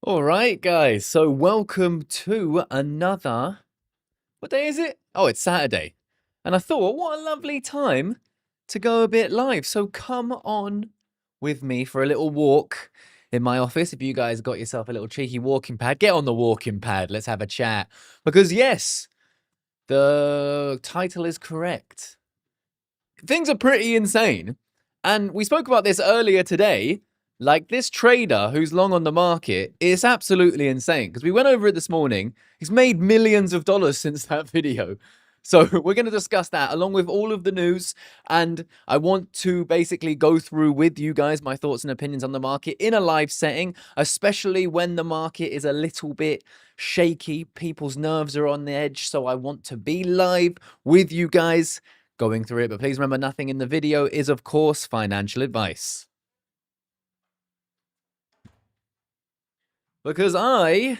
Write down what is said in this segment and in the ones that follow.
All right, guys. So welcome to another. What day is it? Oh, it's Saturday. And I thought, what a lovely time to go a bit live. So come on with me for a little walk in my office. If you guys got yourself a little cheeky walking pad, get on the walking pad. Let's have a chat. Because, yes, the title is correct. Things are pretty insane. And we spoke about this earlier today. Like, this trader who's long on the market is absolutely insane, because we went over it this morning. He's made millions of dollars since that video. So we're going to discuss that along with all of the news. And I want to basically go through with you guys my thoughts and opinions on the market in a live setting, especially when the market is a little bit shaky. People's nerves are on the edge. So I want to be live with you guys going through it. But please remember, nothing in the video is, of course, financial advice. Because I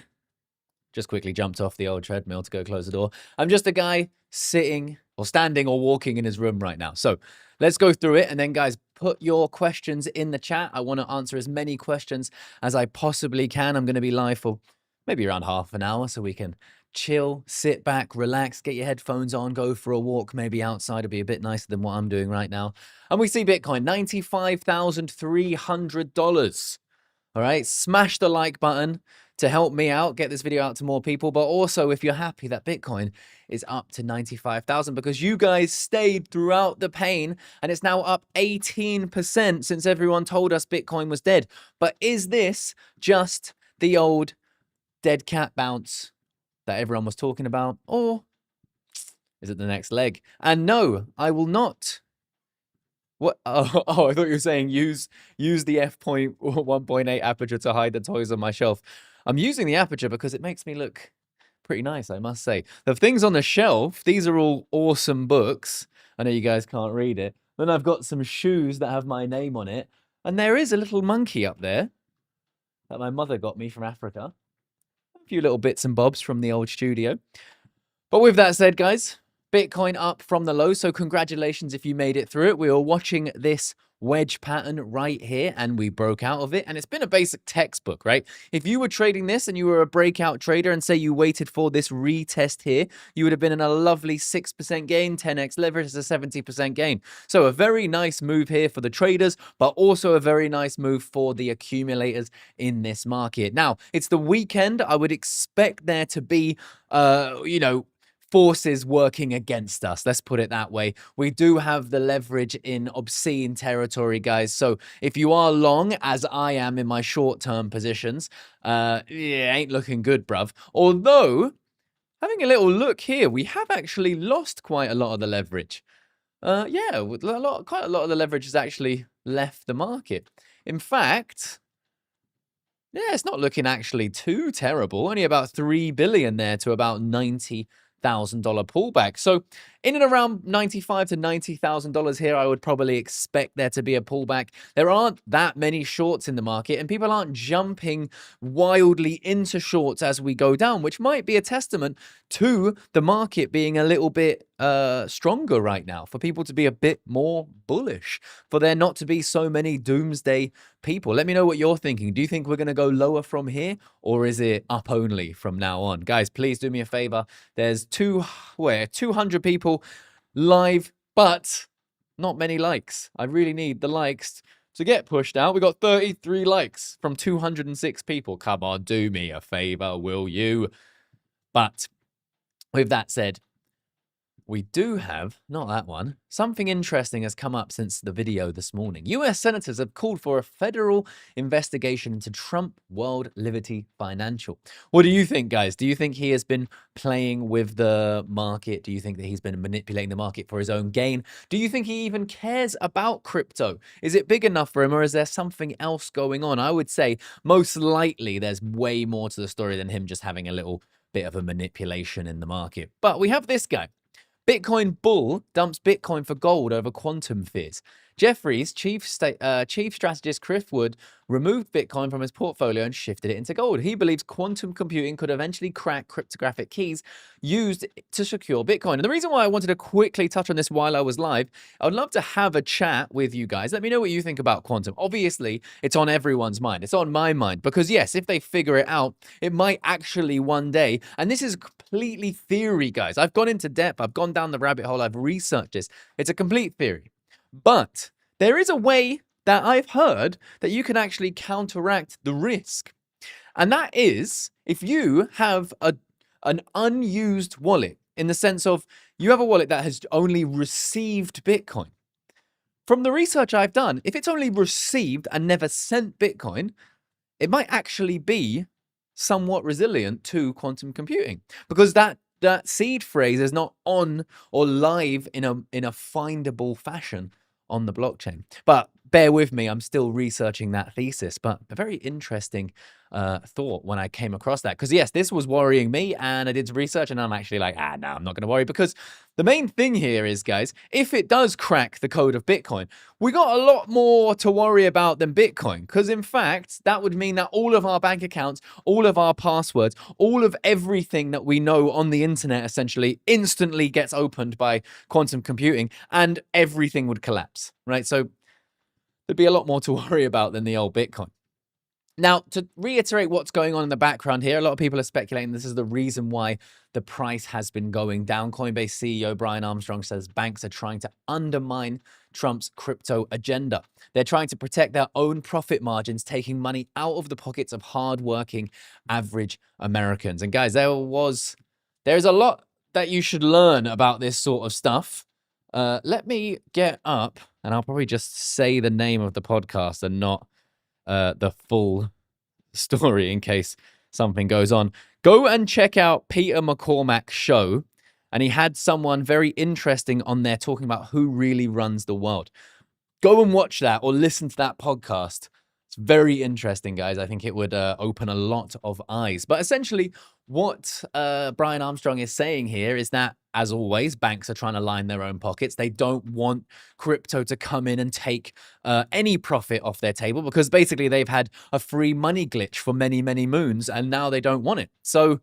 just quickly jumped off the old treadmill to go close the door. I'm just a guy sitting or standing or walking in his room right now. So let's go through it. And then, guys, put your questions in the chat. I want to answer as many questions as I possibly can. I'm going to be live for maybe around half an hour, so we can chill, sit back, relax, get your headphones on, go for a walk, maybe outside. It'll be a bit nicer than what I'm doing right now. And we see Bitcoin, $95,300. All right, smash the like button to help me out, get this video out to more people. But also, if you're happy that Bitcoin is up to 95,000 because you guys stayed throughout the pain, and it's now up 18% since everyone told us Bitcoin was dead. But is this just the old dead cat bounce that everyone was talking about, or is it the next leg? And no, I will not. What? Oh, I thought you were saying use the f.1.8 aperture to hide the toys on my shelf. I'm using the aperture because it makes me look pretty nice, I must say. The things on the shelf, these are all awesome books. I know you guys can't read it. Then I've got some shoes that have my name on it. And there is a little monkey up there that my mother got me from Africa. A few little bits and bobs from the old studio. But with that said, guys, Bitcoin up from the low, so congratulations if you made it through it. We were watching this wedge pattern right here, and we broke out of it, and it's been a basic textbook, right? If you were trading this and you were a breakout trader and say you waited for this retest here, you would have been in a lovely 6% gain, 10x leverage is a 70% gain. So a very nice move here for the traders, but also a very nice move for the accumulators in this market. Now, it's the weekend. I would expect there to be, forces working against us. Let's put it that way. We do have the leverage in obscene territory, guys. So if you are long, as I am in my short-term positions, ain't looking good, bruv. Although, having a little look here, we have actually lost quite a lot of the leverage. Quite a lot of the leverage has actually left the market. In fact, yeah, it's not looking actually too terrible. Only about 3 billion there to about $90,000 pullback. So in and around $95,000 to $90,000 here, I would probably expect there to be a pullback. There aren't that many shorts in the market, and people aren't jumping wildly into shorts as we go down, which might be a testament to the market being a little bit stronger right now, for people to be a bit more bullish, for there not to be so many doomsday people. Let me know what you're thinking. Do you think we're going to go lower from here, or is it up only from now on? Guys, please do me a favor. There's 200 people live, but not many likes. I really need the likes to get pushed out. We got 33 likes from 206 people. Come on, do me a favor, will you? But with that said, we do have, not that one, something interesting has come up since the video this morning. US senators have called for a federal investigation into Trump World Liberty Financial. What do you think, guys? Do you think he has been playing with the market? Do you think that he's been manipulating the market for his own gain? Do you think he even cares about crypto? Is it big enough for him, or is there something else going on? I would say most likely there's way more to the story than him just having a little bit of a manipulation in the market. But we have this guy. Bitcoin bull dumps Bitcoin for gold over quantum fears. Jeffries, chief strategist Chris Wood removed Bitcoin from his portfolio and shifted it into gold. He believes quantum computing could eventually crack cryptographic keys used to secure Bitcoin. And the reason why I wanted to quickly touch on this while I was live, I would love to have a chat with you guys. Let me know what you think about quantum. Obviously, it's on everyone's mind. It's on my mind because, yes, if they figure it out, it might actually one day. And this is completely theory, guys. I've gone into depth. I've gone down the rabbit hole. I've researched this. It's a complete theory. But there is a way that I've heard that you can actually counteract the risk. And that is if you have an unused wallet, in the sense of you have a wallet that has only received Bitcoin. From the research I've done, if it's only received and never sent Bitcoin, it might actually be somewhat resilient to quantum computing, because that seed phrase is not on or live in a findable fashion on the blockchain. But bear with me, I'm still researching that thesis, but a very interesting thought when I came across that. Because yes, this was worrying me, and I did some research, and I'm actually like, no, I'm not going to worry, because the main thing here is, guys, if it does crack the code of Bitcoin, we got a lot more to worry about than Bitcoin. Because in fact, that would mean that all of our bank accounts, all of our passwords, all of everything that we know on the internet essentially instantly gets opened by quantum computing, and everything would collapse, right? So there'd be a lot more to worry about than the old Bitcoin. Now, to reiterate what's going on in the background here, a lot of people are speculating this is the reason why the price has been going down. Coinbase CEO Brian Armstrong says banks are trying to undermine Trump's crypto agenda. They're trying to protect their own profit margins, taking money out of the pockets of hardworking average Americans. And guys, there's a lot that you should learn about this sort of stuff. Let me get up, and I'll probably just say the name of the podcast and not the full story in case something goes on. Go and check out Peter McCormack's show, and he had someone very interesting on there talking about who really runs the world. Go and watch that or listen to that podcast. It's very interesting, guys. I think it would open a lot of eyes. But essentially, what Brian Armstrong is saying here is that, as always, banks are trying to line their own pockets. They don't want crypto to come in and take any profit off their table, because basically they've had a free money glitch for many, many moons, and now they don't want it. So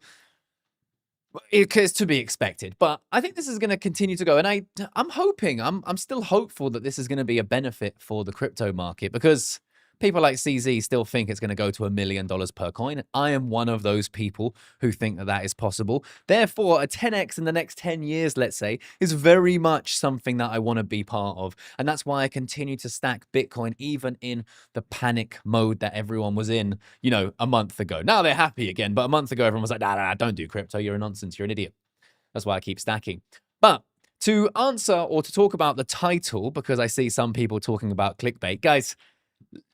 it's to be expected. But I think this is going to continue to go. And I'm hoping, I'm still hopeful that this is going to be a benefit for the crypto market, because people like CZ still think it's going to go to $1 million per coin. I am one of those people who think that that is possible. Therefore, a 10x in the next 10 years, let's say, is very much something that I want to be part of. And that's why I continue to stack Bitcoin, even in the panic mode that everyone was in, a month ago. Now they're happy again. But a month ago, everyone was like, nah, don't do crypto. You're a nonsense. You're an idiot. That's why I keep stacking. But to answer or to talk about the title, because I see some people talking about clickbait, guys,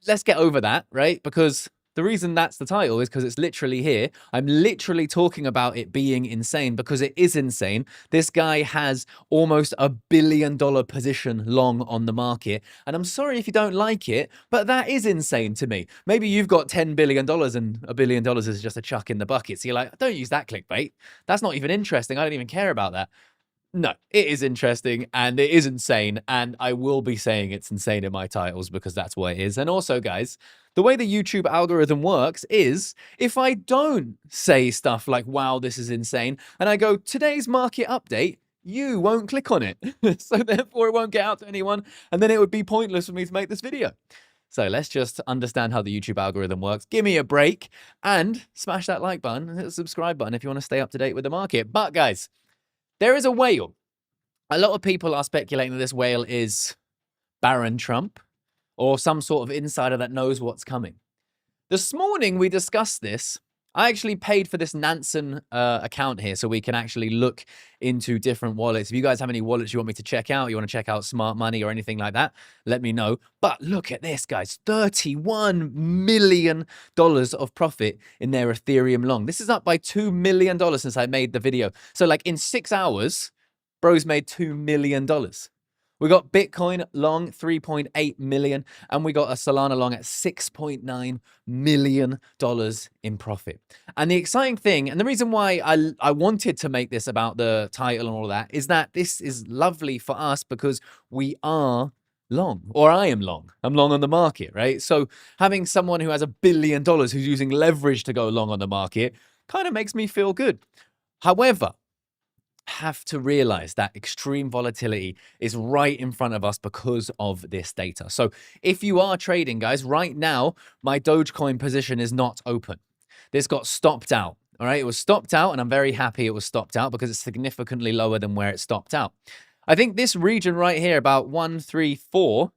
let's get over that, right? Because the reason that's the title is because it's literally here. I'm literally talking about it being insane, because it is insane. This guy has almost $1 billion position long on the market. And I'm sorry if you don't like it, but that is insane to me. Maybe you've got $10 billion and $1 billion is just a chuck in the bucket. So you're like, don't use that clickbait. That's not even interesting. I don't even care about that. No, it is interesting, and it is insane, and I will be saying it's insane in my titles because that's what it is. And also, guys, the way the YouTube algorithm works is if I don't say stuff like, wow, this is insane, and I go, today's market update, you won't click on it. So therefore, it won't get out to anyone, and then it would be pointless for me to make this video. So let's just understand how the YouTube algorithm works. Give me a break and smash that like button and hit the subscribe button if you want to stay up to date with the market. But guys, there is a whale. A lot of people are speculating that this whale is Baron Trump or some sort of insider that knows what's coming. This morning, we discussed this. I actually paid for this Nansen account here so we can actually look into different wallets. If you guys have any wallets you want me to check out, you want to check out Smart Money or anything like that, let me know. But look at this, guys. $31 million of profit in their Ethereum long. This is up by $2 million since I made the video. So like in 6 hours, bro's made $2 million. We got Bitcoin long, 3.8 million, and we got a Solana long at $6.9 million in profit. And the exciting thing, and the reason why I wanted to make this about the title and all of that, is that this is lovely for us because we are long, or I am long. I'm long on the market, right? So having someone who has $1 billion who's using leverage to go long on the market kind of makes me feel good. However, have to realize that extreme volatility is right in front of us because of this data. So if you are trading, guys, right now, my Dogecoin position is not open. This got stopped out. All right, it was stopped out, and I'm very happy it was stopped out because it's significantly lower than where it stopped out. I think this region right here, about 134,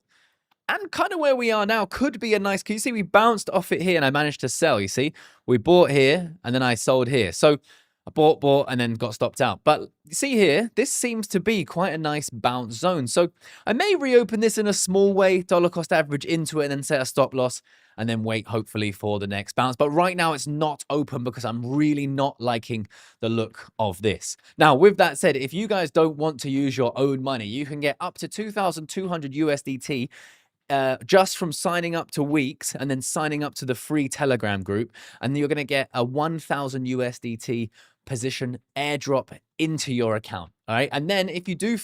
and kind of where we are now, could be a nice. Can you see we bounced off it here and I managed to sell? You see, we bought here and then I sold here. So I bought, and then got stopped out. But you see here, this seems to be quite a nice bounce zone. So I may reopen this in a small way, dollar cost average into it, and then set a stop loss, and then wait, hopefully, for the next bounce. But right now, it's not open because I'm really not liking the look of this. Now, with that said, if you guys don't want to use your own money, you can get up to 2,200 USDT just from signing up to Weeks and then signing up to the free Telegram group. And you're going to get a 1,000 USDT position airdrop into your account. All right. And then if you do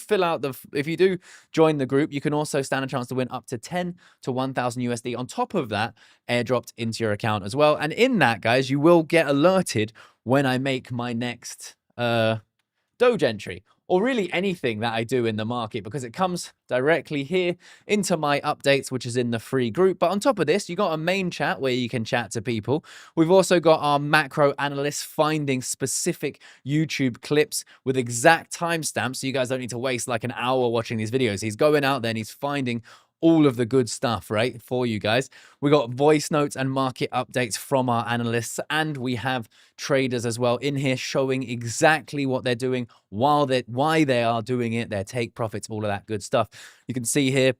if you do join the group, you can also stand a chance to win up to 10 to 1,000 USD on top of that, airdropped into your account as well. And in that, guys, you will get alerted when I make my next Doge entry, or really anything that I do in the market, because it comes directly here into my updates, which is in the free group. But on top of this, you got a main chat where you can chat to people. We've also got our macro analysts finding specific YouTube clips with exact timestamps, so you guys don't need to waste like an hour watching these videos. He's going out there and he's finding all of the good stuff, right, for you guys. We got voice notes and market updates from our analysts, and we have traders as well in here showing exactly what they're doing, why they are doing it, their take profits, all of that good stuff. You can see here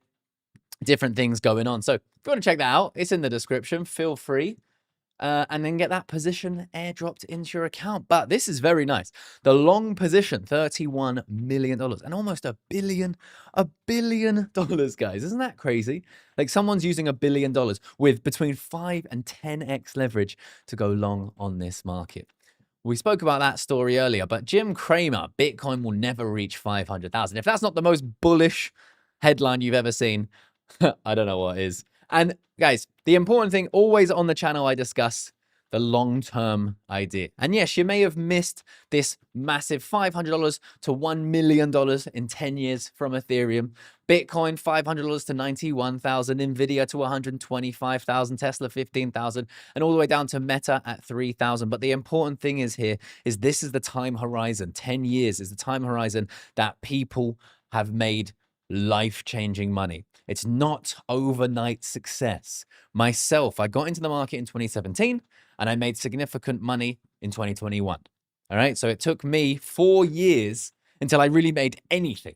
different things going on. So if you want to check that out, it's in the description. Feel free. And then get that position airdropped into your account. But this is very nice. The long position, $31 million, and almost $1 billion, guys. Isn't that crazy? Like someone's using $1 billion with between 5 and 10x leverage to go long on this market. We spoke about that story earlier, but Jim Cramer, Bitcoin will never reach 500,000. If that's not the most bullish headline you've ever seen, I don't know what is. And guys, the important thing, always on the channel, I discuss the long-term idea. And yes, you may have missed this massive $500 to $1 million in 10 years from Ethereum, Bitcoin $500 to 91,000, Nvidia to 125,000, Tesla 15,000, and all the way down to Meta at 3,000. But the important thing is here is this is the time horizon. 10 years is the time horizon that people have made life-changing money. It's not overnight success. Myself, I got into the market in 2017 and I made significant money in 2021. All right. So it took me 4 years until I really made anything,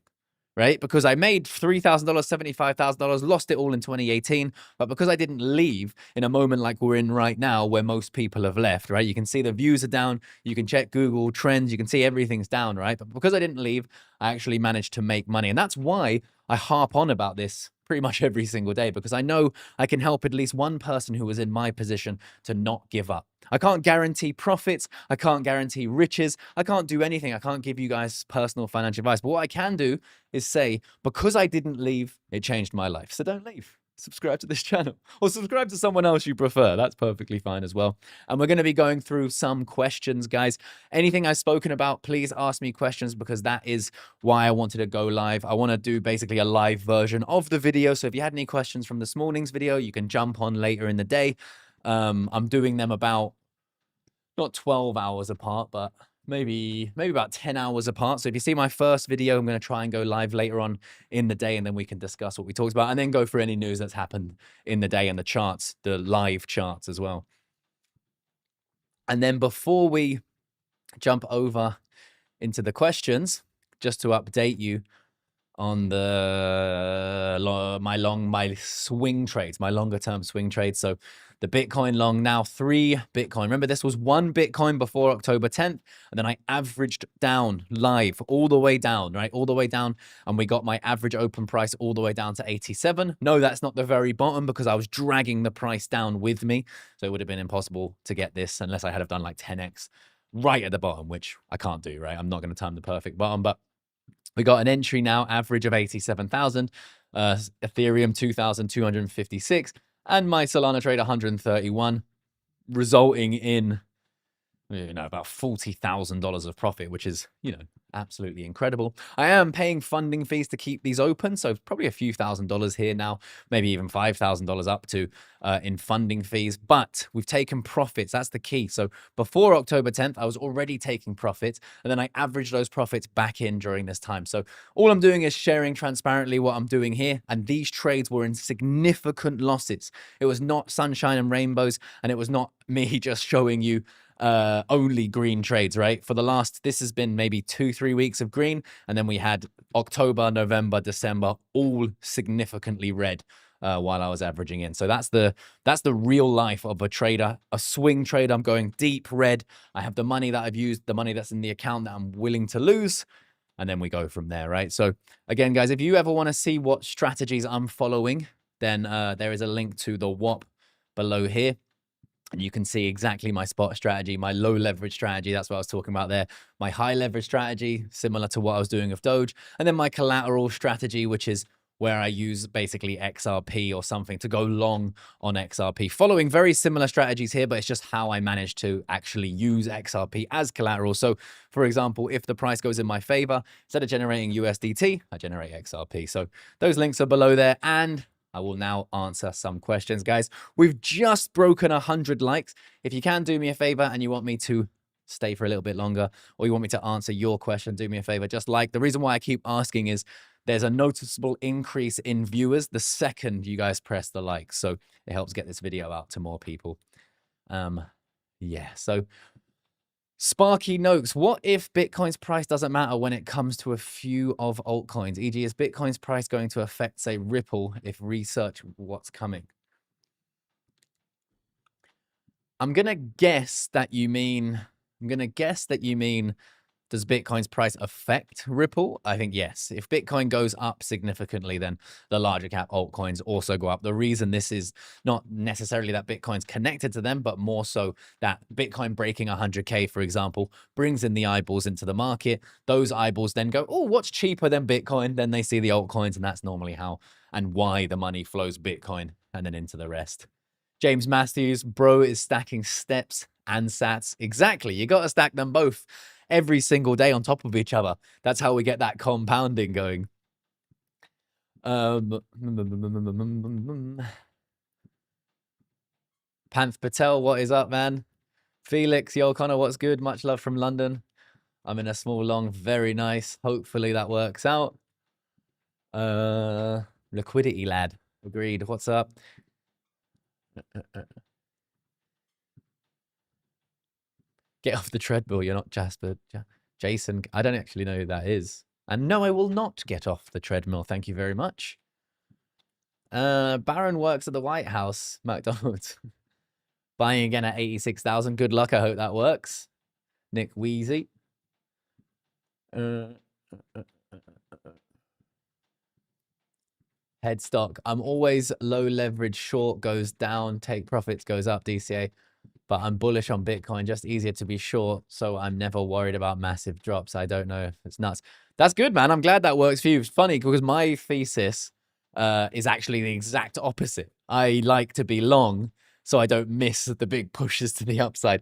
right? Because I made $3,000, $75,000, lost it all in 2018. But because I didn't leave in a moment like we're in right now, where most people have left, right? You can see the views are down. You can check Google Trends. You can see everything's down, right? But because I didn't leave, I actually managed to make money. And that's why I harp on about this pretty much every single day, because I know I can help at least one person who was in my position to not give up. I can't guarantee profits. I can't guarantee riches. I can't do anything. I can't give you guys personal financial advice. But what I can do is say, because I didn't leave, it changed my life. So don't leave. Subscribe to this channel, or subscribe to someone else you prefer. That's perfectly fine as well. And we're going to be going through some questions, guys. Anything I've spoken about, please ask me questions, because that is why I wanted to go live. I want to do basically a live version of the video. So if you had any questions from this morning's video, you can jump on later in the day. I'm doing them about not 12 hours apart, but maybe about 10 hours apart. So if you see my first video, I'm going to try and go live later on in the day, and then we can discuss what we talked about, and then go through any news that's happened in the day and the charts, the live charts as well. And then before we jump over into the questions, just to update you on my swing trades, my longer term swing trades. So the Bitcoin long, now 3 Bitcoin. Remember, this was 1 Bitcoin before October 10th. And then I averaged down live all the way down, right? All the way down. And we got my average open price all the way down to 87. No, that's not the very bottom, because I was dragging the price down with me. So it would have been impossible to get this unless I had have done like 10x right at the bottom, which I can't do, right? I'm not going to time the perfect bottom, but we got an entry now, average of 87,000. Ethereum 2,256, and my Solana trade 131, resulting in about $40,000 of profit, which is, absolutely incredible. I am paying funding fees to keep these open, so probably a few $1,000s here now, maybe even $5,000 up to in funding fees, but we've taken profits. That's the key. So before October 10th, I was already taking profits, and then I averaged those profits back in during this time. So all I'm doing is sharing transparently what I'm doing here, and these trades were in significant losses. It was not sunshine and rainbows, and it was not me just showing you only green trades, right? For the last, this has been maybe 2-3 weeks of green, and then we had October, November, December, all significantly red while I was averaging in. So that's the real life of a trader, a swing trader. I'm going deep red. I have the money that I've used, the money that's in the account that I'm willing to lose, and then we go from there, right? So again, guys, if you ever want to see what strategies I'm following, then there is a link to the WOP below here. And you can see exactly my spot strategy, my low leverage strategy. That's what I was talking about there. My high leverage strategy, similar to what I was doing with Doge. And then my collateral strategy, which is where I use basically XRP or something to go long on XRP. Following very similar strategies here, but it's just how I managed to actually use XRP as collateral. So for example, if the price goes in my favor, instead of generating USDT, I generate XRP. So those links are below there. And I will now answer some questions, guys. We've just broken 100 likes. If you can do me a favor and you want me to stay for a little bit longer, or you want me to answer your question, do me a favor. Just like, the reason why I keep asking is there's a noticeable increase in viewers the second you guys press the like. So it helps get this video out to more people. Yeah, so Sparky Noakes, what if Bitcoin's price doesn't matter when it comes to a few of altcoins? E.g., is Bitcoin's price going to affect, say, Ripple if research what's coming? I'm going to guess that you mean, does Bitcoin's price affect Ripple? I think yes. If Bitcoin goes up significantly, then the larger cap altcoins also go up. The reason this is not necessarily that Bitcoin's connected to them, but more so that Bitcoin breaking 100K, for example, brings in the eyeballs into the market. Those eyeballs then go, oh, what's cheaper than Bitcoin? Then they see the altcoins, and that's normally how and why the money flows Bitcoin and then into the rest. James Matthews, bro is stacking steps and sats. Exactly. You got to stack them both every single day on top of each other. That's how we get that compounding going. Panth Patel, what is up, man? Felix, yo, Connor, what's good? Much love from London. I'm in a small long, very nice. Hopefully that works out. Liquidity lad, agreed. What's up? Get off the treadmill. You're not Jasper. Jason, I don't actually know who that is. And no, I will not get off the treadmill. Thank you very much. Baron works at the White House, McDonald's. Buying again at 86,000. Good luck. I hope that works. Nick Wheezy. Headstock. I'm always low leverage. Short goes down. Take profits goes up. DCA. But I'm bullish on Bitcoin, just easier to be short, so I'm never worried about massive drops. I don't know if it's nuts. That's good, man. I'm glad that works for you. It's funny because my thesis is actually the exact opposite. I like to be long so I don't miss the big pushes to the upside.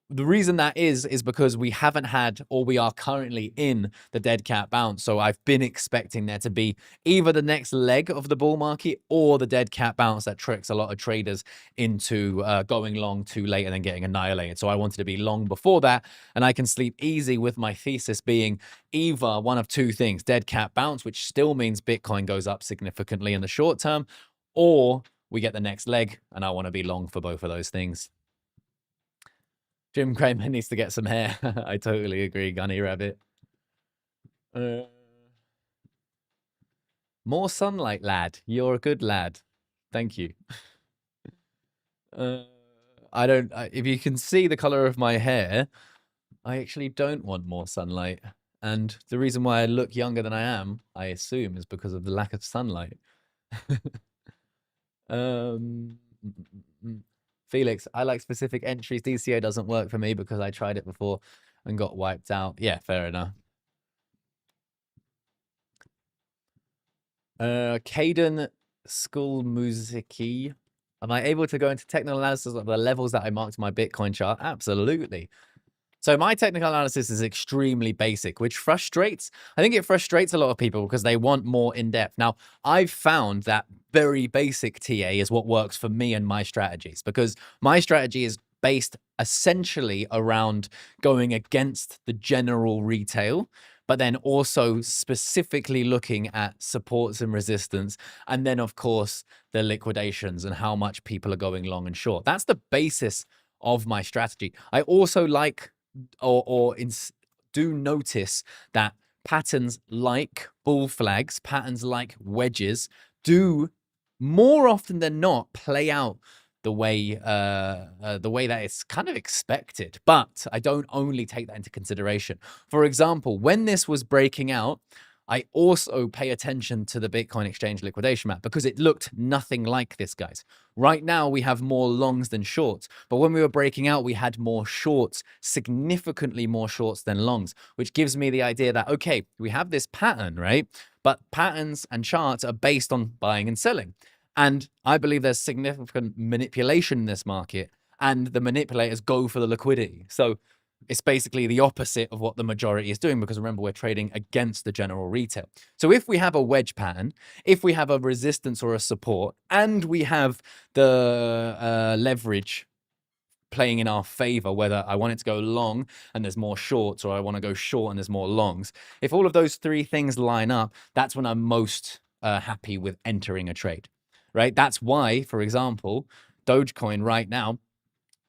The reason that is because we haven't had, or we are currently in the dead cat bounce. So I've been expecting there to be either the next leg of the bull market or the dead cat bounce that tricks a lot of traders into going long too late and then getting annihilated. So I wanted to be long before that, and I can sleep easy with my thesis being either one of two things: dead cat bounce, which still means Bitcoin goes up significantly in the short term, or we get the next leg, and I want to be long for both of those things. Jim Cramer needs to get some hair. I totally agree, Gunny Rabbit. More sunlight, lad. You're a good lad. Thank you. I don't... if you can see the color of my hair, I actually don't want more sunlight. And the reason why I look younger than I am, I assume, is because of the lack of sunlight. Felix, I like specific entries. DCA doesn't work for me because I tried it before and got wiped out. Yeah, fair enough. Caden School Musiki. Am I able to go into technical analysis of the levels that I marked my Bitcoin chart? Absolutely. So my technical analysis is extremely basic, which frustrates, I think it frustrates a lot of people because they want more in-depth. Now, I've found that very basic TA is what works for me and my strategies, because my strategy is based essentially around going against the general retail, but then also specifically looking at supports and resistance. And then, of course, the liquidations and how much people are going long and short. That's the basis of my strategy. I also like do notice that patterns like bull flags, patterns like wedges do more often than not play out the way that it's kind of expected. But I don't only take that into consideration. For example, when this was breaking out, I also pay attention to the Bitcoin exchange liquidation map because it looked nothing like this, guys. Right now, we have more longs than shorts. But when we were breaking out, we had more shorts, significantly more shorts than longs, which gives me the idea that, okay, we have this pattern, right? But patterns and charts are based on buying and selling. And I believe there's significant manipulation in this market, and the manipulators go for the liquidity. So it's basically the opposite of what the majority is doing, because remember, we're trading against the general retail. So if we have a wedge pattern, if we have a resistance or a support, and we have the leverage playing in our favor, whether I want it to go long and there's more shorts, or I want to go short and there's more longs, if all of those three things line up, that's when I'm most happy with entering a trade, right? That's why, for example, Dogecoin right now,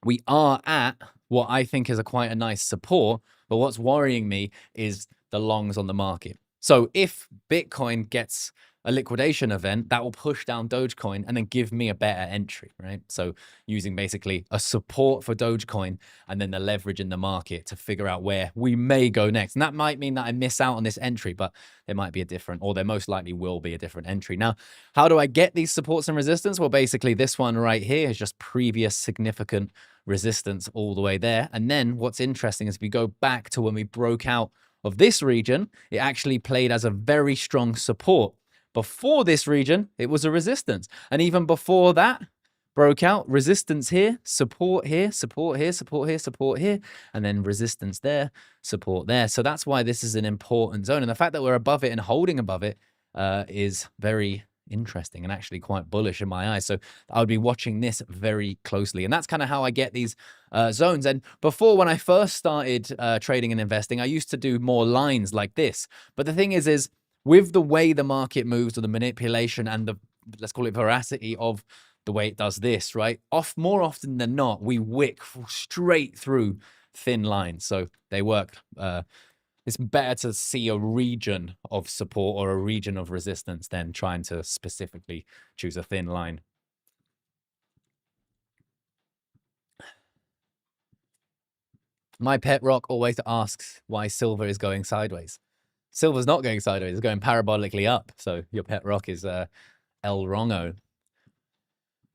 we are at what I think is quite a nice support, but what's worrying me is the longs on the market. So if Bitcoin gets a liquidation event, that will push down Dogecoin and then give me a better entry, right? So using basically a support for Dogecoin and then the leverage in the market to figure out where we may go next. And that might mean that I miss out on this entry, but there might be a different, or there most likely will be a different entry. Now, how do I get these supports and resistance? Well, basically this one right here is just previous significant resistance all the way there. And then what's interesting is if we go back to when we broke out of this region, it actually played as a very strong support. Before this region, it was a resistance. And even before that, broke out, resistance here, support here, support here, support here, support here, and then resistance there, support there. So that's why this is an important zone. And the fact that we're above it and holding above it is very interesting and actually quite bullish in my eyes. So I would be watching this very closely. And that's kind of how I get these zones. And before, when I first started trading and investing, I used to do more lines like this. But the thing is with the way the market moves, or the manipulation and the, let's call it, veracity of the way it does this, right? More often than not, we wick straight through thin lines. So they work. It's better to see a region of support or a region of resistance than trying to specifically choose a thin line. My pet rock always asks why silver is going sideways. Silver's not going sideways, it's going parabolically up. So your pet rock is El Rongo.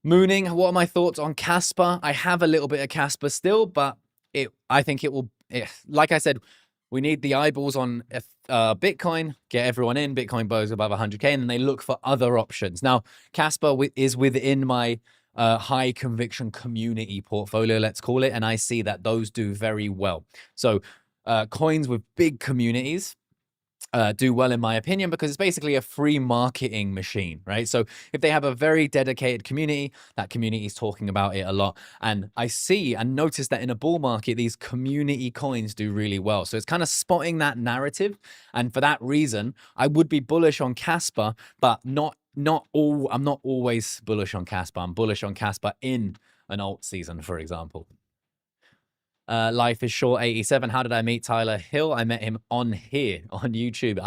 Mooning, what are my thoughts on Casper? I have a little bit of Casper still, but I think it will, like I said, we need the eyeballs on Bitcoin, get everyone in. Bitcoin goes above 100K, and then they look for other options. Now, Casper is within my high conviction community portfolio, let's call it, and I see that those do very well. So coins with big communities do well, in my opinion, because it's basically a free marketing machine, right? So if they have a very dedicated community, that community is talking about it a lot. And I see and notice that in a bull market, these community coins do really well. So it's kind of spotting that narrative. And for that reason, I would be bullish on Casper, but I'm not always bullish on Casper. I'm bullish on Casper in an alt season, for example. Life is Short 87. How did I meet Tyler Hill? I met him on here on YouTube.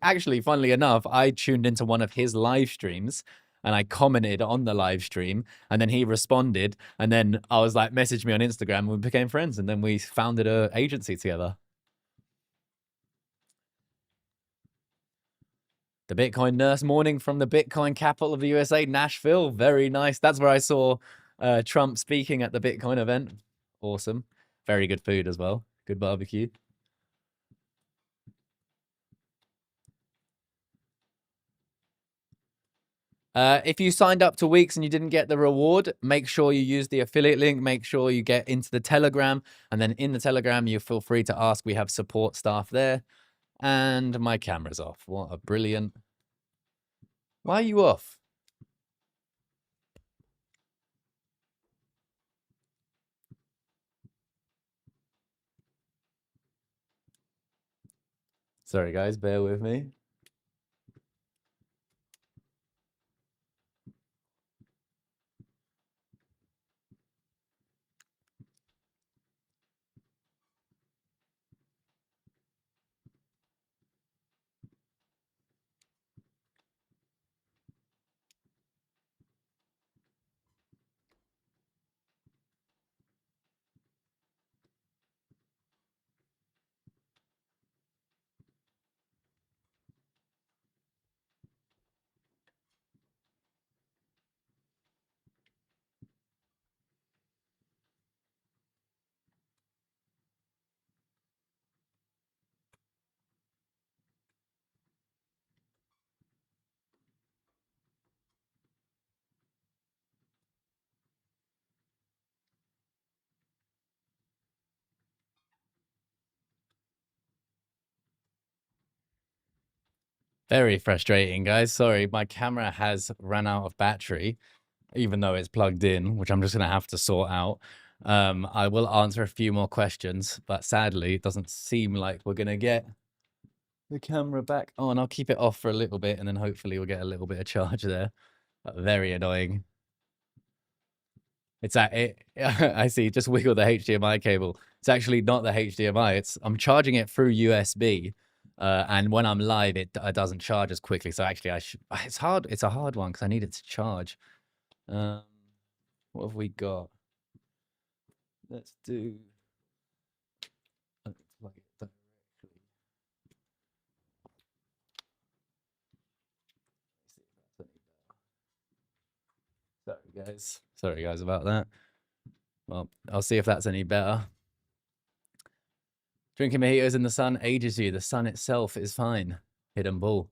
Actually, funnily enough, I tuned into one of his live streams and I commented on the live stream, and then he responded, and then I was like, message me on Instagram, and we became friends, and then we founded an agency together. The Bitcoin nurse, morning from the Bitcoin capital of the USA, Nashville. Very nice. That's where I saw Trump speaking at the Bitcoin event. Awesome. Very good food as well. Good barbecue. If you signed up to weeks and you didn't get the reward, make sure you use the affiliate link. Make sure you get into the Telegram. And then in the Telegram, you feel free to ask. We have support staff there. And my camera's off. What a brilliant... Why are you off? Sorry, guys. Bear with me. Very frustrating, guys. Sorry, my camera has run out of battery, even though it's plugged in, which I'm just going to have to sort out. I will answer a few more questions, but sadly, it doesn't seem like we're going to get the camera back on. I'll keep it off for a little bit, and then hopefully we'll get a little bit of charge there. Very annoying. It's at it. I see. Just wiggle the HDMI cable. It's actually not the HDMI. I'm charging it through USB. And when I'm live, it doesn't charge as quickly. So actually, it's hard. It's a hard one because I need it to charge. What have we got? Let's do. Sorry, guys, about that. Well, I'll see if that's any better. Drinking mojitos in the sun ages you. The sun itself is fine. Hidden ball.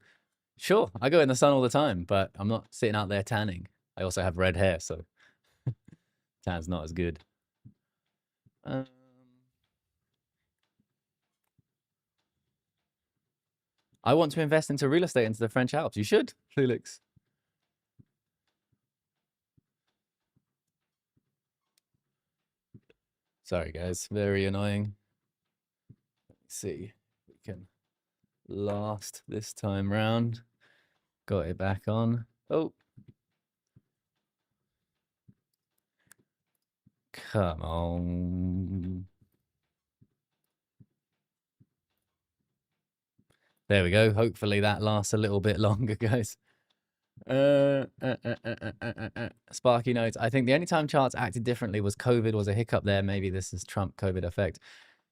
Sure, I go in the sun all the time, but I'm not sitting out there tanning. I also have red hair, so tan's not as good. I want to invest into real estate into the French Alps. You should, Felix. Sorry, guys. Very annoying. Let's see. We can last this time round. Got it back on. Oh. Come on. There we go. Hopefully that lasts a little bit longer, guys. Sparky notes. I think the only time charts acted differently was COVID was a hiccup there. Maybe this is Trump COVID effect.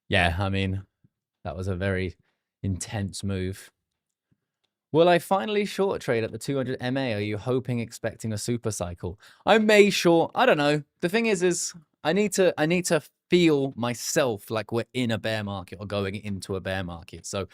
Yeah, I mean, that was a very intense move. Will I finally short trade at the 200 MA? Are you hoping, expecting a super cycle? I may short. I don't know. The thing is I need to feel myself like we're in a bear market or going into a bear market. So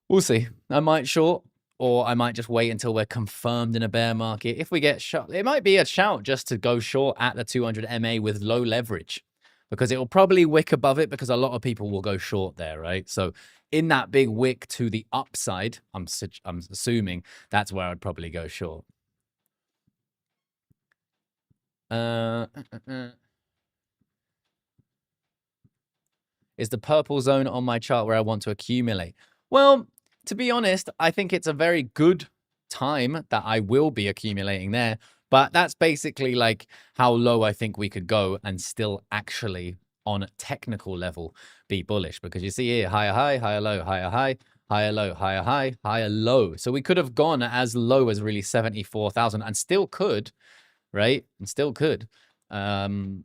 we'll see. I might short, or I might just wait until we're confirmed in a bear market. If we get shot, it might be a shout just to go short at the 200 MA with low leverage, because it will probably wick above it because a lot of people will go short there, right? So in that big wick to the upside, I'm assuming that's where I'd probably go short. Is the purple zone on my chart where I want to accumulate? Well, to be honest, I think it's a very good time that I will be accumulating there. But that's basically like how low I think we could go and still actually on a technical level be bullish. Because you see here, higher high, higher low, higher high, higher low, higher high, higher low. So we could have gone as low as really 74,000 and still could, right? And still could. And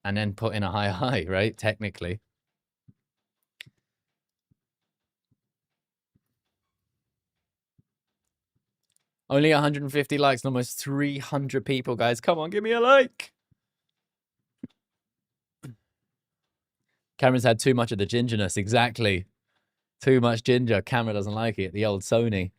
then put in a higher high, right? Technically. Only 150 likes and almost 300 people, guys. Come on, give me a like. Cameron's had too much of the gingerness. Exactly. Too much ginger. Camera doesn't like it. The old Sony.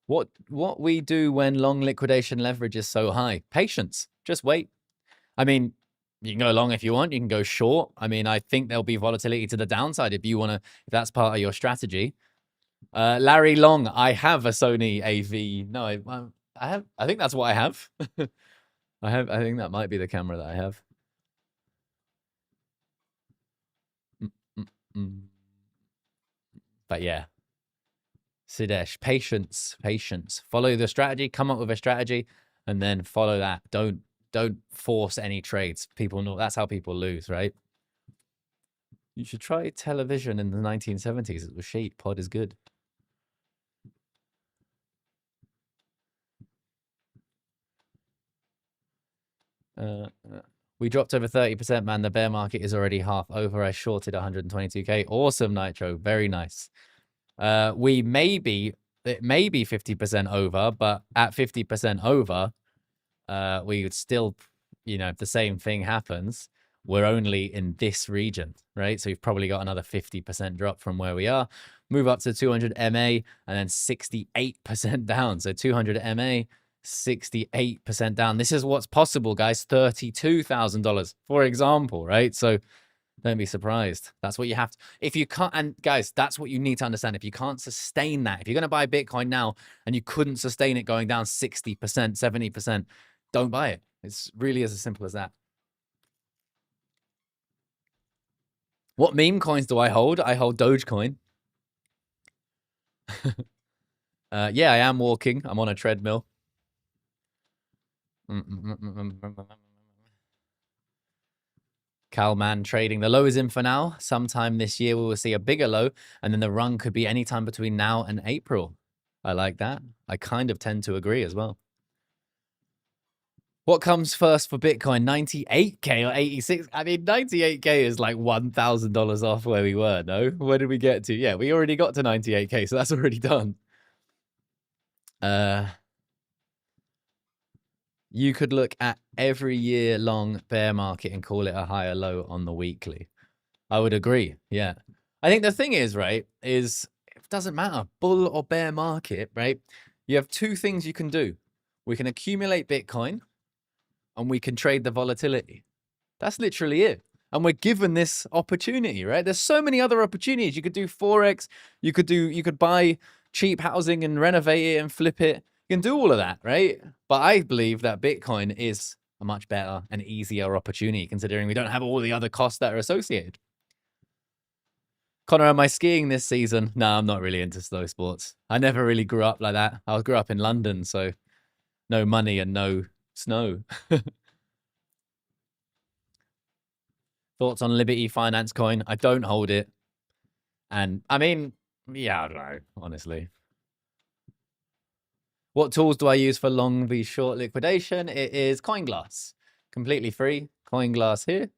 What we do when long liquidation leverage is so high? Patience. Just wait. I mean, you can go long if you want. You can go short. I mean, I think there'll be volatility to the downside if you want to, if that's part of your strategy. Larry Long, I have a Sony AV. No, I have. I think that's what I have. I think that might be the camera that I have. But yeah, Sidesh, patience. Follow the strategy. Come up with a strategy, and then follow that. Don't force any trades. People know that's how people lose, right? You should try television in the 1970s. It was cheap. Pod is good. We dropped over 30%, man. The bear market is already half over. I shorted 122K. Awesome, Nitro. Very nice. It may be 50% over, but at 50% over, we would still, if the same thing happens, we're only in this region, right? So you've probably got another 50% drop from where we are. Move up to 200 MA and then 68% down. So 200 MA, 68% down. This is what's possible, guys. $32,000, for example, right? So don't be surprised. That's what you have to, if you can't, and guys, that's what you need to understand. If you can't sustain that, if you're going to buy Bitcoin now and you couldn't sustain it going down 60%, 70%, don't buy it. It's really as simple as that. What meme coins do I hold? I hold Dogecoin. Yeah, I am walking. I'm on a treadmill. Calman trading. The low is in for now. Sometime this year, we will see a bigger low, and then the run could be anytime between now and April. I like that. I kind of tend to agree as well. What comes first for Bitcoin? 98K or 86? I mean, 98K is like $1,000 off where we were, no? Where did we get to? Yeah, we already got to 98K, so that's already done. You could look at every year long bear market and call it a higher low on the weekly. I would agree. Yeah. I think the thing is, right, is it doesn't matter, bull or bear market, right? You have two things you can do. We can accumulate Bitcoin and we can trade the volatility. That's literally it. And we're given this opportunity, right? There's so many other opportunities. You could do Forex. You could buy cheap housing and renovate it and flip it. You can do all of that, right? But I believe that Bitcoin is a much better and easier opportunity considering we don't have all the other costs that are associated. Connor, am I skiing this season? No, I'm not really into snow sports. I never really grew up like that. I grew up in London, so no money and no snow. Thoughts on Liberty Finance coin? I don't hold it. And I mean, yeah, I don't know, honestly. What tools do I use for long v short liquidation? It is CoinGlass. Completely free. CoinGlass here.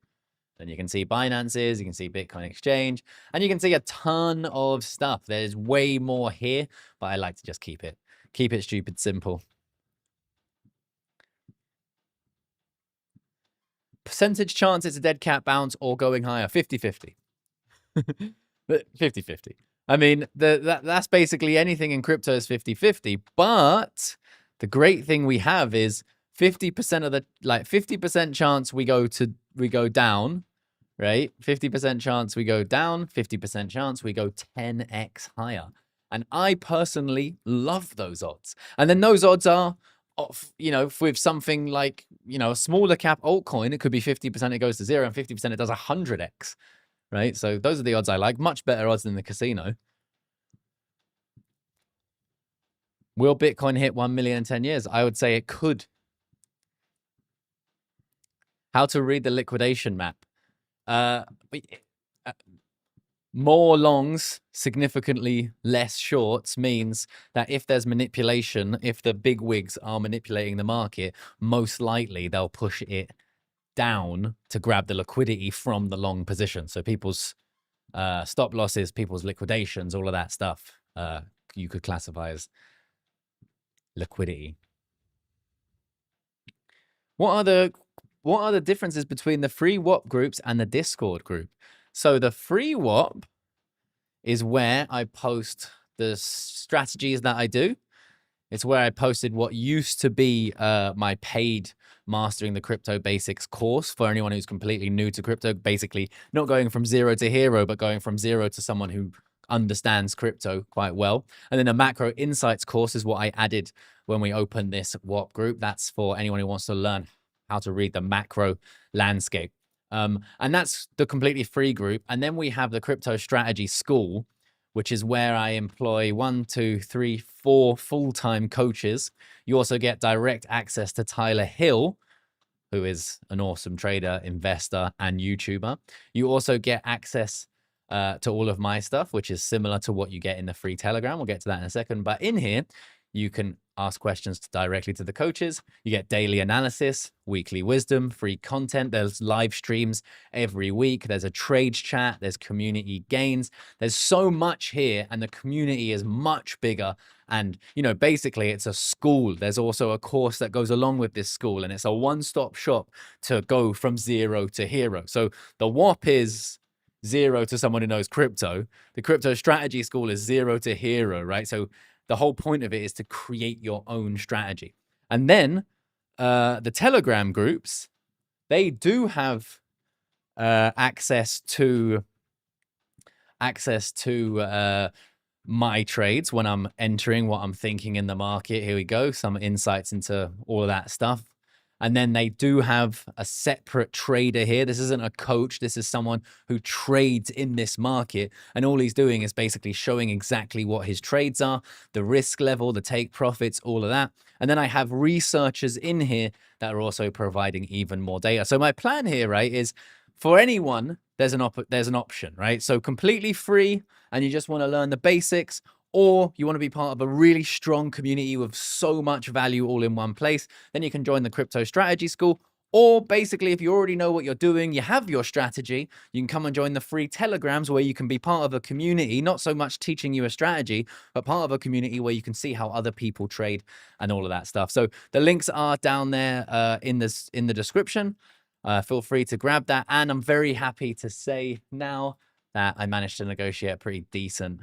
Then you can see Binance's, you can see Bitcoin Exchange, and you can see a ton of stuff. There's way more here, but I like to just keep it stupid simple. Percentage chance it's a dead cat bounce or going higher? 50-50. 50-50. I mean, that's basically anything in crypto is 50-50. But the great thing we have is 50% of the 50% chance we go down, right? 50% chance we go down, 50% chance we go 10x higher. And I personally love those odds. And then those odds are, with something like, a smaller cap altcoin, it could be 50% it goes to 0 and 50% it does 100x, right? So those are the odds I like. Much better odds than the casino. Will Bitcoin hit 1 million in 10 years? I would say it could. How to read the liquidation map? More longs, significantly less shorts means that if there's manipulation, if the big wigs are manipulating the market, most likely they'll push it down to grab the liquidity from the long position. So people's stop losses, people's liquidations, all of that stuff, you could classify as liquidity. What are the differences between the free WAP groups and the Discord group? So the free WAP is where I post the strategies that I do. It's where I posted what used to be my paid Mastering the Crypto Basics course for anyone who's completely new to crypto, basically not going from zero to hero, but going from zero to someone who understands crypto quite well. And then the Macro Insights course is what I added when we opened this WAP group. That's for anyone who wants to learn how to read the macro landscape. And that's the completely free group. And then we have the Crypto Strategy School, which is where I employ 4 full-time coaches. You also get direct access to Tyler Hill, who is an awesome trader, investor, and YouTuber. You also get access to all of my stuff, which is similar to what you get in the free Telegram. We'll get to that in a second. But in here, you can ask questions directly to the coaches. You get daily analysis, weekly wisdom, free content. There's live streams every week. There's a trades chat. There's community gains. There's so much here, and the community is much bigger. And, you know, basically it's a school. There's also a course that goes along with this school, and it's a one-stop shop to go from zero to hero. So the WAP is zero to someone who knows crypto. The Crypto Strategy School is zero to hero, right? So the whole point of it is to create your own strategy. And then the Telegram groups, they do have access to my trades when I'm entering, what I'm thinking in the market. Here we go, some insights into all of that stuff. And then they do have a separate trader here. This isn't a coach. This is someone who trades in this market. And all he's doing is basically showing exactly what his trades are, the risk level, the take profits, all of that. And then I have researchers in here that are also providing even more data. So my plan here, right, is for anyone, there's an option, right? So completely free, and you just want to learn the basics, or you want to be part of a really strong community with so much value all in one place, then you can join the Crypto Strategy School. Or basically, if you already know what you're doing, you have your strategy, you can come and join the free Telegrams where you can be part of a community, not so much teaching you a strategy, but part of a community where you can see how other people trade and all of that stuff. So the links are down there in the description. Feel free to grab that. And I'm very happy to say now that I managed to negotiate a pretty decent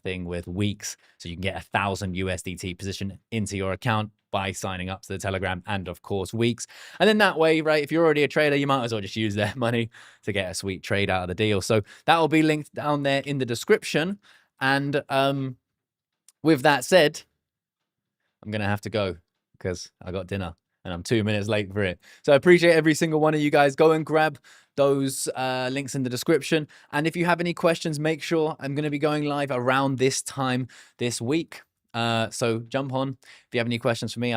thing with Weeks, so you can get 1,000 USDT position into your account by signing up to the Telegram and of course Weeks. And then that way, right, if you're already a trader, you might as well just use their money to get a sweet trade out of the deal. So that will be linked down there in the description. And with that said, I'm gonna have to go because I got dinner and I'm 2 minutes late for it. So I appreciate every single one of you guys. Go and grab those links in the description. And if you have any questions, make sure I'm going to be going live around this time this week. So jump on. If you have any questions for me,